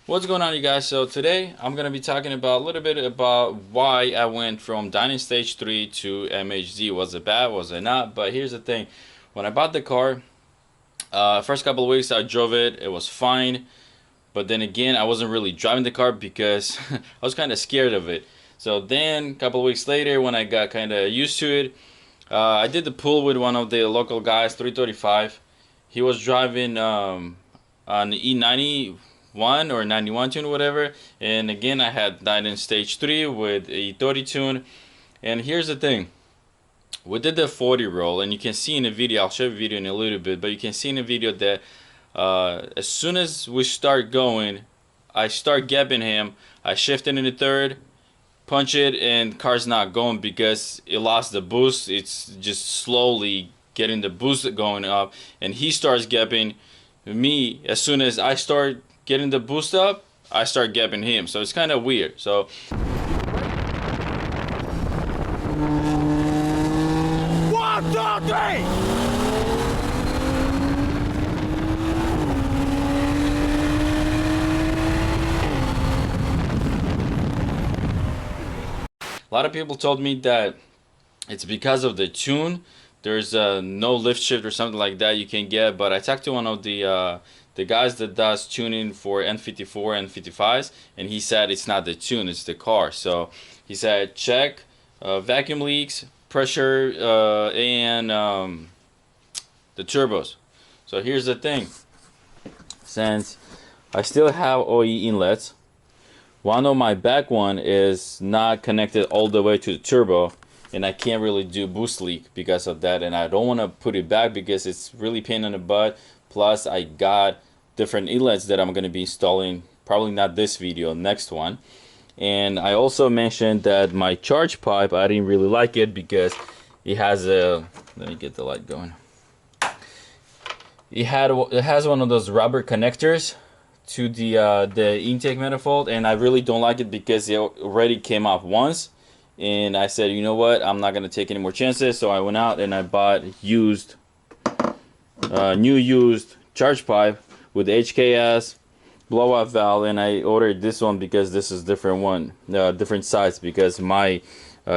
What's going on, you guys? So today I'm gonna be talking about a little bit about why I went from Dining Stage 3 to MHD. Was it bad? Was it not? But here's the thing: when I bought the car, first couple of weeks I drove it. It was fine, but then again I wasn't really driving the car because I was kind of scared of it. So then a couple of weeks later, when I got kind of used to it, I did the pool with one of the local guys, 335. He was driving an E91 or 91 tune, whatever. And again, I had died in stage 3 with a 30 tune. And here's the thing: we did the 40 roll, and you can see in the video, I'll show you a video in a little bit, but you can see in the video that as soon as we start going, I start gapping him. I shift in the third, punch it, and car's not going because it lost the boost. It's just slowly getting the boost going up, and he starts gapping me. As soon as I start getting the boost up, I start gapping him. So it's kind of weird. So one, two, three. a lot of people told me that it's because of the tune. There's no lift shift or something like that you can get. But I talked to one of the guys that does tuning for n54 and 55s, and he said it's not the tune, it's the car. So he said check vacuum leaks, pressure, and the turbos. So here's the thing: since I still have OE inlets, one of my back one is not connected all the way to the turbo, and I can't really do boost leak because of that, and I don't want to put it back because it's really pain in the butt. Plus I got different inlets that I'm going to be installing, probably not this video, next one. And I also mentioned that my charge pipe, I didn't really like it because it has a, let me get the light going, it has one of those rubber connectors to the intake manifold, and I really don't like it because it already came off once. And I said, you know what, I'm not gonna take any more chances. So I went out and I bought used new used charge pipe with HKS blowout valve, and I ordered this one because this is different one, different size, because my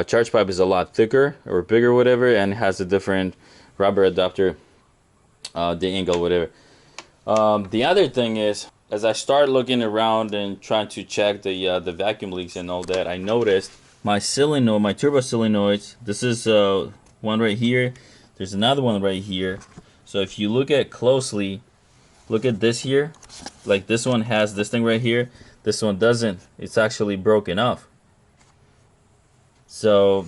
charge pipe is a lot thicker or bigger, whatever, and has a different rubber adapter, the angle, whatever. The other thing is, as I start looking around and trying to check the vacuum leaks and all that, I noticed my solenoid, my turbo solenoids. This is one right here. There's another one right here. So if you look at closely, look at this here. Like this one has this thing right here. This one doesn't. It's actually broken off. So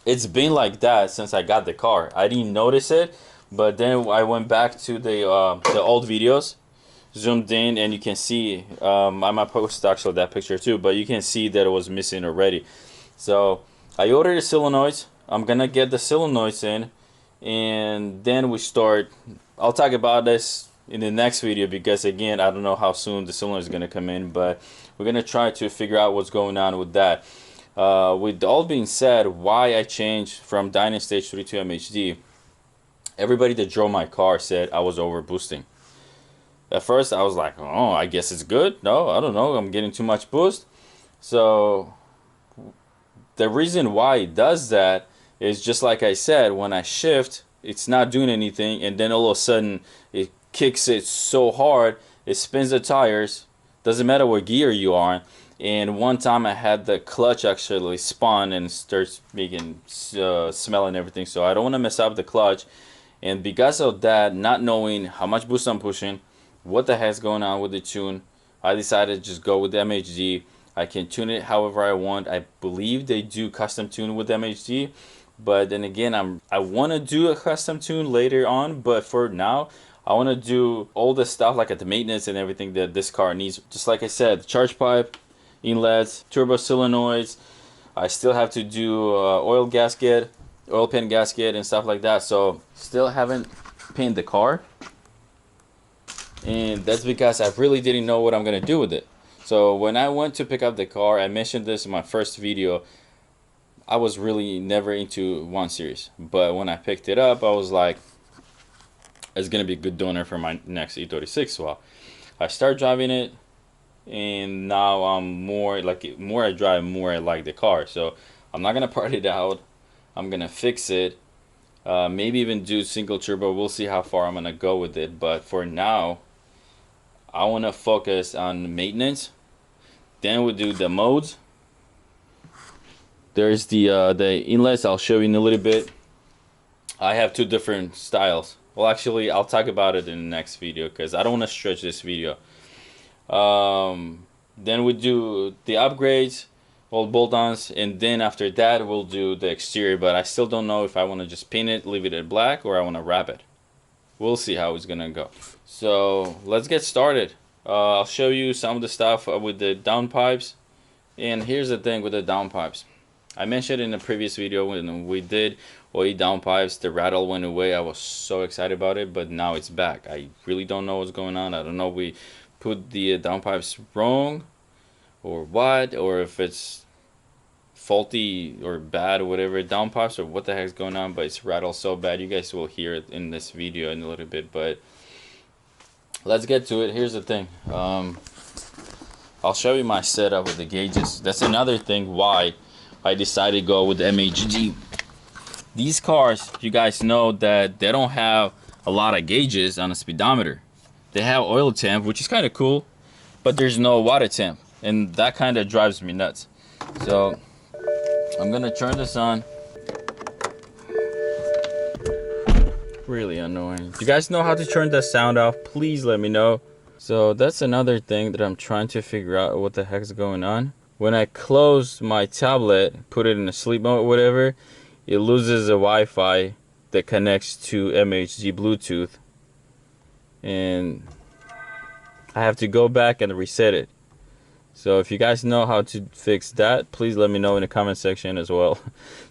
it's been like that since I got the car. I didn't notice it, but then I went back to the old videos, zoomed in, and you can see, I might post actually that picture too, but you can see that it was missing already. So I ordered the solenoids. I'm gonna get the solenoids in, and then we start. I'll talk about this in the next video because again, I don't know how soon the solenoid is gonna come in, but we're gonna try to figure out what's going on with that. With all being said, why I changed from Dyna Stage 3 to MHD, everybody that drove my car said I was over boosting. At first I was like, oh, I guess it's good. No, I don't know, I'm getting too much boost. So the reason why it does that is just like I said, when I shift, it's not doing anything, and then all of a sudden it kicks it so hard, it spins the tires, doesn't matter what gear you are. And one time I had the clutch actually spun and starts making smell and everything, so I don't want to mess up the clutch. And because of that, not knowing how much boost I'm pushing, what the heck's going on with the tune, I decided to just go with the MHD. I can tune it however I want. I believe they do custom tune with MHD, but then again, I want to do a custom tune later on, but for now I want to do all the stuff like at the maintenance and everything that this car needs. Just like I said, charge pipe, inlets, turbo solenoids. I still have to do oil gasket, oil pan gasket and stuff like that. So still haven't painted the car, and that's because I really didn't know what I'm gonna do with it. So when I went to pick up the car, I mentioned this in my first video, I was really never into 1 Series, but when I picked it up, I was like, it's gonna be a good donor for my next E36. Well, I start driving it, and now I'm more like, more I drive, more I like the car. So I'm not gonna part it out. I'm gonna fix it. Maybe even do single turbo. We'll see how far I'm gonna go with it. But for now, I wanna focus on maintenance. Then we'll do the modes. There's the inlets. I'll show you in a little bit. I have two different styles. Well, actually, I'll talk about it in the next video because I don't want to stretch this video. Then we do the upgrades, all bolt-ons, and then after that we'll do the exterior. But I still don't know if I want to just paint it, leave it in black, or I want to wrap it. We'll see how it's gonna go. So let's get started. I'll show you some of the stuff with the downpipes. And here's the thing with the downpipes. I mentioned in the previous video when we did OE downpipes, the rattle went away. I was so excited about it, but now it's back. I really don't know what's going on. I don't know if we put the downpipes wrong or what, or if it's faulty or bad or whatever downpipes, or what the heck's going on, but it's rattled so bad. You guys will hear it in this video in a little bit, but let's get to it. Here's the thing. I'll show you my setup with the gauges. That's another thing why I decided to go with MHD. These cars, you guys know that they don't have a lot of gauges on a speedometer. They have oil temp, which is kind of cool, but there's no water temp, and that kind of drives me nuts. So I'm gonna turn this on. Really annoying. Do you guys know how to turn that sound off? Please let me know. So that's another thing that I'm trying to figure out what the heck's going on. When I close my tablet, put it in a sleep mode or whatever, it loses a Wi-Fi that connects to MHD Bluetooth. And I have to go back and reset it. So if you guys know how to fix that, please let me know in the comment section as well.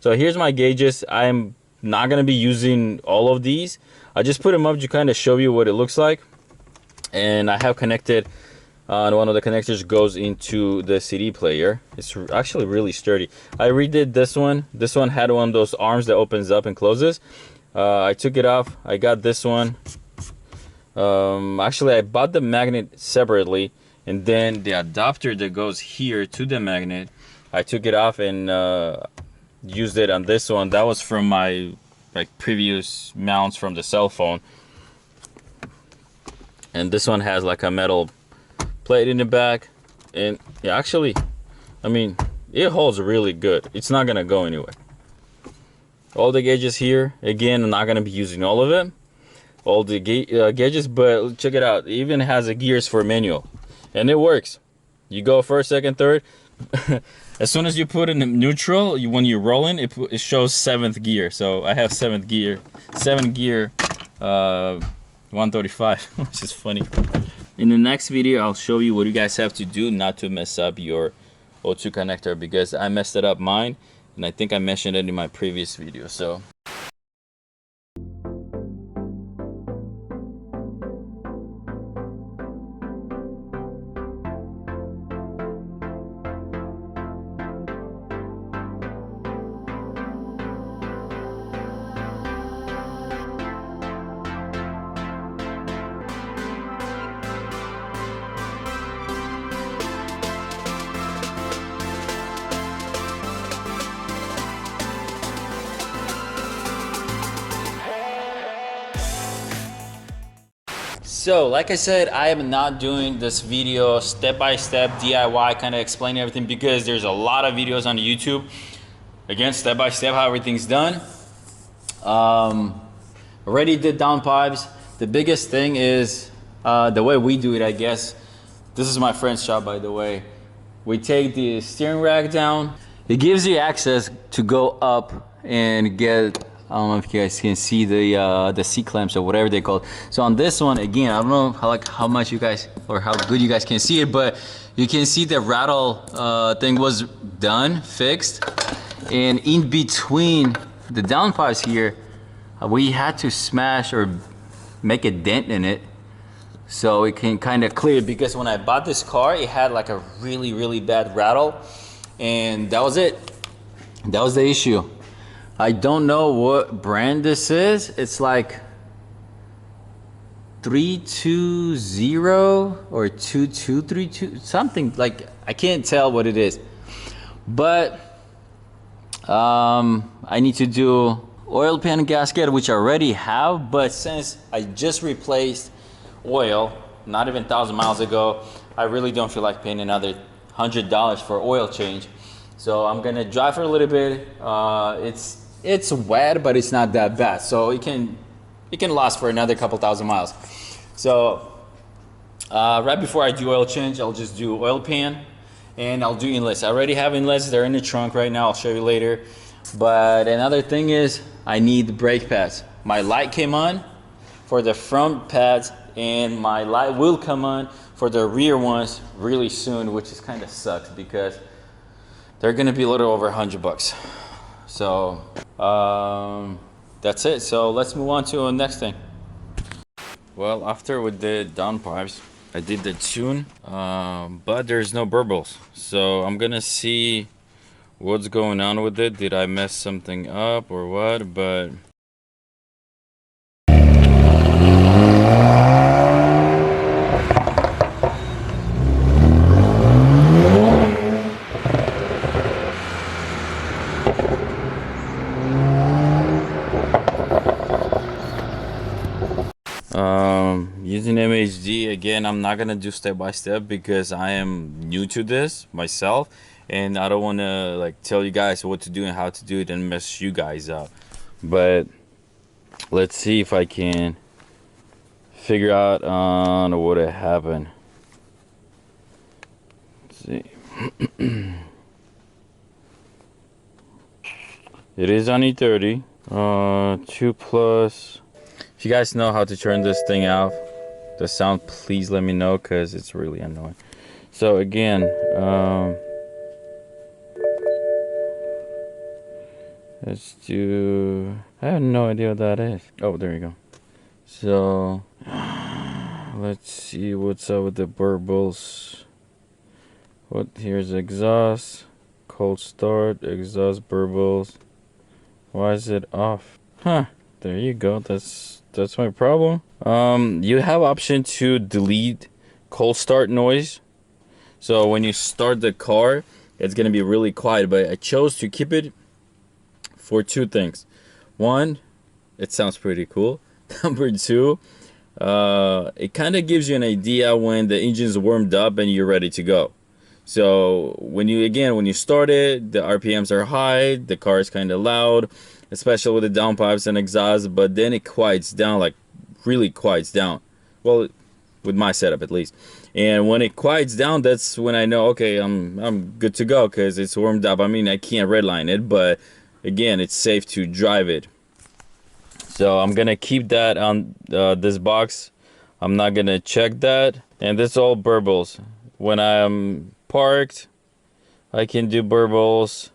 So here's my gauges. I'm not going to be using all of these. I just put them up to kind of show you what it looks like. And I have connected, one of the connectors goes into the CD player. It's actually really sturdy. I redid this one. This one had one of those arms that opens up and closes. I took it off. I got this one. Actually, I bought the magnet separately, and then the adapter that goes here to the magnet, I took it off and used it on this one. That was from my previous mounts from the cell phone. And this one has like a metal plate in the back, and yeah, actually, I mean, it holds really good. It's not gonna go anywhere. All the gauges here, again, I'm not gonna be using all of it, all the gauges, but check it out. It even has a gears for manual, and it works. You go first, second, third. As soon as you put in neutral, when you're rolling, it shows 7th gear. So I have 7th gear, 7 gear. 135, which is funny. In the next video, I'll show you what you guys have to do not to mess up your O2 connector, because I messed it up mine, and I think I mentioned it in my previous video. So So, like I said, I am not doing this video step-by-step DIY, kind of explaining everything, because there's a lot of videos on YouTube. Again, step-by-step how everything's done. Already did downpipes. The biggest thing is the way we do it, I guess. This is my friend's shop, by the way. We take the steering rack down. It gives you access to go up and get, I don't know if you guys can see the C-clamps or whatever they call it. So on this one, again, I don't know how much you guys, or how good you guys can see it, but you can see the rattle thing was done, fixed. And in between the downpipes here, we had to smash or make a dent in it so it can kind of clear, because when I bought this car, it had like a really bad rattle, and that was it. That was the issue. I don't know what brand this is. It's like 320 or 2232, something like, I can't tell what it is. But I need to do oil pan gasket, which I already have, but since I just replaced oil not even 1,000 miles ago, I really don't feel like paying another $100 for oil change. So I'm gonna drive for a little bit. It's wet, but it's not that bad, so it can last for another couple thousand miles. So right before I do oil change, I'll just do oil pan and I'll do inlets. I already have inlets, they're in the trunk right now, I'll show you later. But another thing is I need brake pads. My light came on for the front pads and my light will come on for the rear ones really soon, which is kind of sucks because they're gonna be a little over $100. So that's it. So let's move on to the next thing. Well, after we did downpipes, I did the tune, but there's no burbles. So I'm gonna see what's going on with it. Did I mess something up or what? But using MHD again, I'm not gonna do step by step because I am new to this myself and I don't want to like tell you guys what to do and how to do it and mess you guys up. But let's see if I can figure out on what happened. Let's see. It is on E30 2 plus. If you guys know how to turn this thing off, the sound, please let me know because it's really annoying. So again, let's do, I have no idea what that is. Oh, there you go. So let's see what's up with the burbles. What, here's exhaust, cold start, exhaust burbles. Why is it off? Huh, there you go. That's my problem. You have option to delete cold start noise. So when you start the car, it's gonna be really quiet, but I chose to keep it for two things. One, it sounds pretty cool. Number two, it kind of gives you an idea when the engine's warmed up and you're ready to go. So when you start it, the RPMs are high, the car is kind of loud, especially with the downpipes and exhaust, but then it quiets down, like really quiets down. Well, with my setup at least. And when it quiets down, that's when I know, okay, I'm good to go because it's warmed up. I mean, I can't redline it, but again, it's safe to drive it. So I'm gonna keep that on this box. I'm not gonna check that. And this is all burbles. When I'm parked, I can do burbles.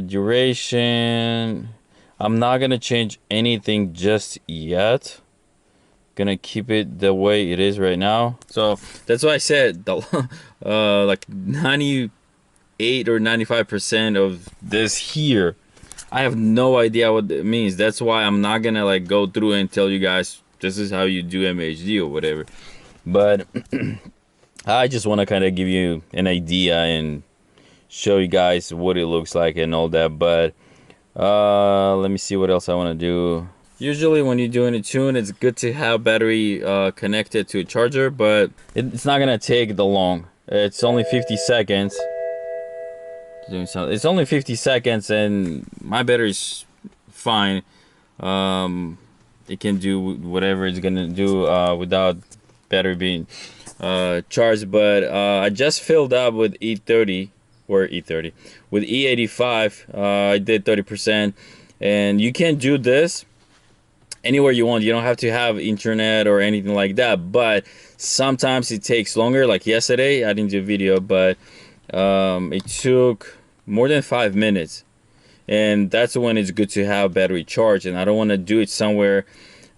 Duration, I'm not gonna change anything just yet. Gonna keep it the way it is right now. So that's why I said the like 98 or 95% of this here, I have no idea what it means. That's why I'm not gonna like go through and tell you guys this is how you do MHD or whatever. But I just want to kind of give you an idea and show you guys what it looks like and all that. But let me see what else I want to do. Usually when you're doing a tune, it's good to have battery connected to a charger, but it's not gonna take the long. It's only 50 seconds. It's only 50 seconds and my battery's fine. It can do whatever it's gonna do without battery being charged. But I just filled up with E30 or E30 with E85. I did 30%, and you can do this anywhere you want. You don't have to have internet or anything like that, but sometimes it takes longer. Like yesterday I didn't do a video, but it took more than 5 minutes, and that's when it's good to have battery charge. And I don't want to do it somewhere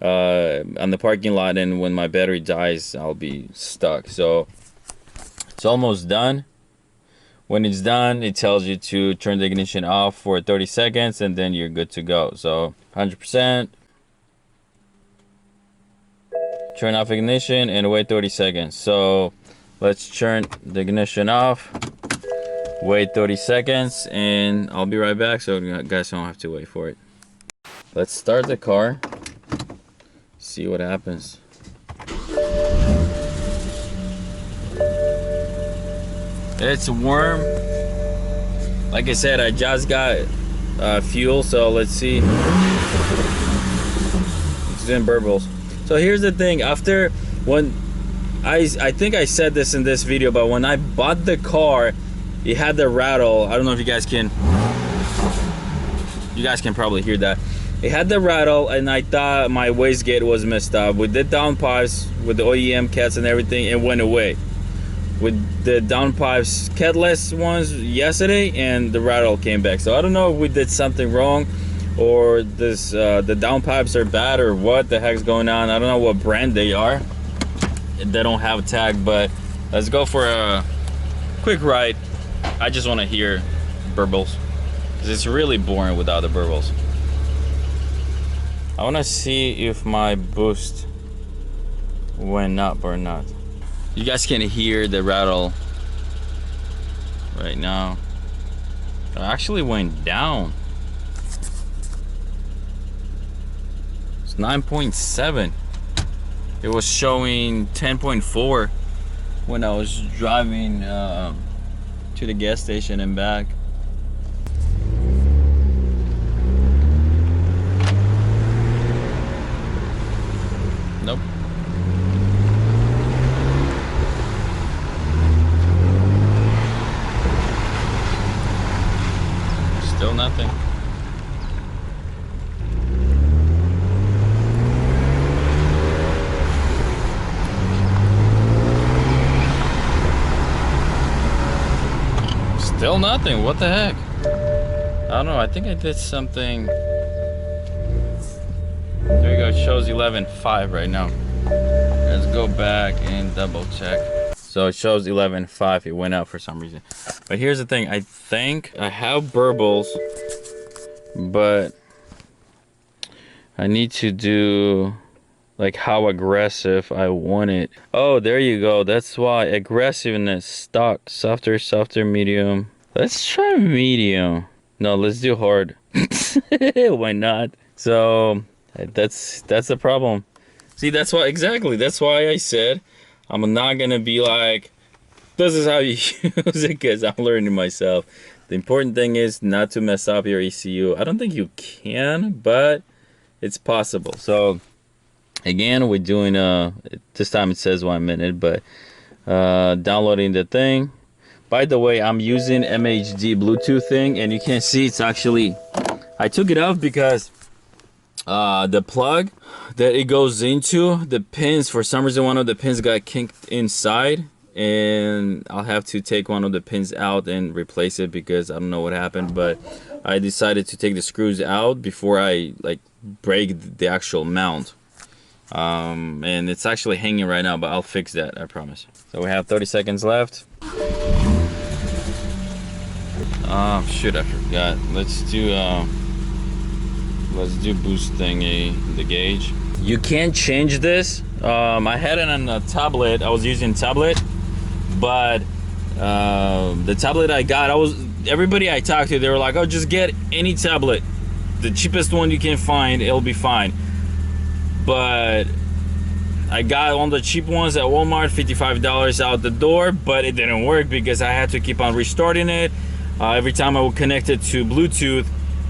on the parking lot, and when my battery dies I'll be stuck. So it's almost done. When it's done, it tells you to turn the ignition off for 30 seconds and then you're good to go. So 100%. turn off ignition and wait 30 seconds. So let's turn the ignition off, wait 30 seconds, and I'll be right back so you guys don't have to wait for it. Let's start the car, see what happens. It's warm. Like I said, I just got fuel, so let's see. It's in burbles. So here's the thing, after when I think I said this in this video, but when I bought the car, it had the rattle. I don't know if you guys can probably hear that. It had the rattle, and I thought my wastegate was messed up. With the downpipes, with the OEM cats and everything, it went away. With the downpipes, catless ones yesterday, and the rattle came back. So I don't know if we did something wrong, or this the downpipes are bad, or what the heck's going on. I don't know what brand they are. They don't have a tag, but let's go for a quick ride. I just want to hear burbles, because it's really boring without the burbles. I want to see if my boost went up or not. You guys can hear the rattle right now. It actually went down. It's 9.7. It was showing 10.4 when I was driving to the gas station and back. Nope. Still nothing. Still nothing. What the heck? I don't know. I think I did something. There you go. It shows 11.5 right now. Let's go back and double check. So it shows 11.5. It went up for some reason. But here's the thing. I think I have burbles, but I need to do like how aggressive I want it. Oh, there you go. That's why. Aggressiveness, stock, softer, medium. Let's try medium. No, let's do hard. Why not? So that's the problem. See, that's why, exactly. That's why I said I'm not gonna be like, this is how you use it, because I'm learning myself. The important thing is not to mess up your ECU. I don't think you can, but it's possible. So again, we're doing this time it says 1 minute, but downloading the thing. By the way, I'm using MHD Bluetooth thing, and you can see it's actually, I took it off because the plug that it goes into, the pins, for some reason one of the pins got kinked inside, and I'll have to take one of the pins out and replace it because I don't know what happened. But I decided to take the screws out before I like break the actual mount. And it's actually hanging right now, but I'll fix that, I promise. So we have 30 seconds left. Oh shoot, I forgot. Let's do boost thingy, the gauge. You can't change this. I had it on a tablet. I was using tablet, but the tablet I got, everybody I talked to, they were like, oh, just get any tablet, the cheapest one you can find, it'll be fine. But I got one of the cheap ones at Walmart, $55 out the door, but it didn't work because I had to keep on restarting it every time I would connect it to Bluetooth,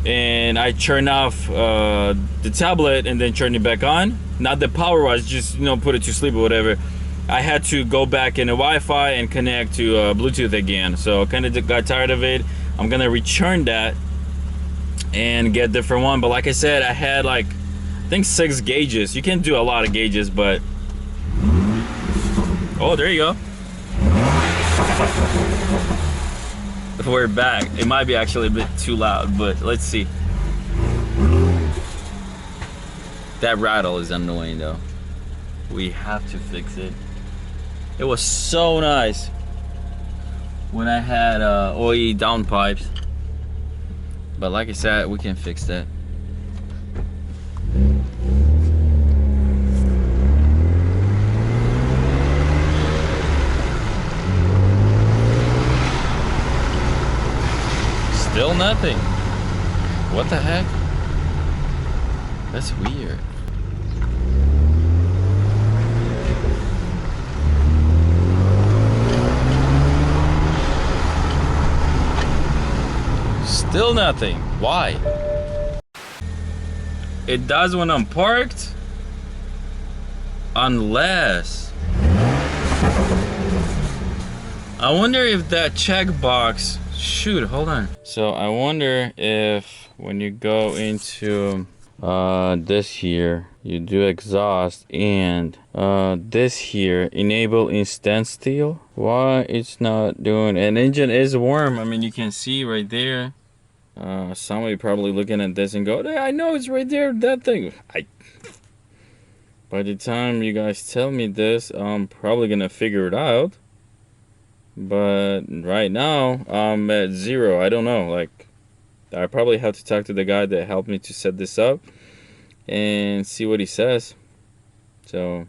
and I turn off the tablet and then turn it back on. Not the power was, just, you know, put it to sleep or whatever. I had to go back in the Wi-Fi and connect to Bluetooth again. So I kind of got tired of it. I'm gonna return that and get a different one. But like I said, I had like, I think 6 gauges. You can do a lot of gauges, but oh, there you go. We're back. It might be actually a bit too loud, but let's see. That rattle is annoying though. We have to fix it. It was so nice when I had OE downpipes, but like I said, we can fix that. nothing. What the heck? That's weird. Still nothing. Why? It does when I'm parked. Unless. I wonder if that checkbox. Shoot, hold on. So I wonder if when you go into this here, you do exhaust, and this here, enable instant steal. Why it's not doing? An engine is warm. I mean, you can see right there. Somebody probably looking at this and go, hey, I know it's right there, that thing. By the time you guys tell me this, I'm probably gonna figure it out. But right now, I'm at 0. I don't know. Like, I probably have to talk to the guy that helped me to set this up and see what he says. So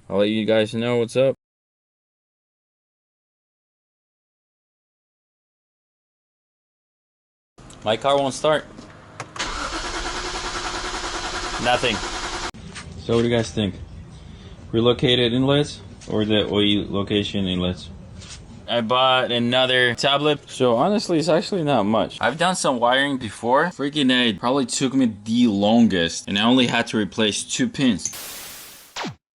I'll let you guys know what's up. My car won't start. Nothing. So what do you guys think? Relocated inlets or the OE location inlets? I bought another tablet. So honestly, it's actually not much. I've done some wiring before. Freaking it probably took me the longest, and I only had to replace 2 pins.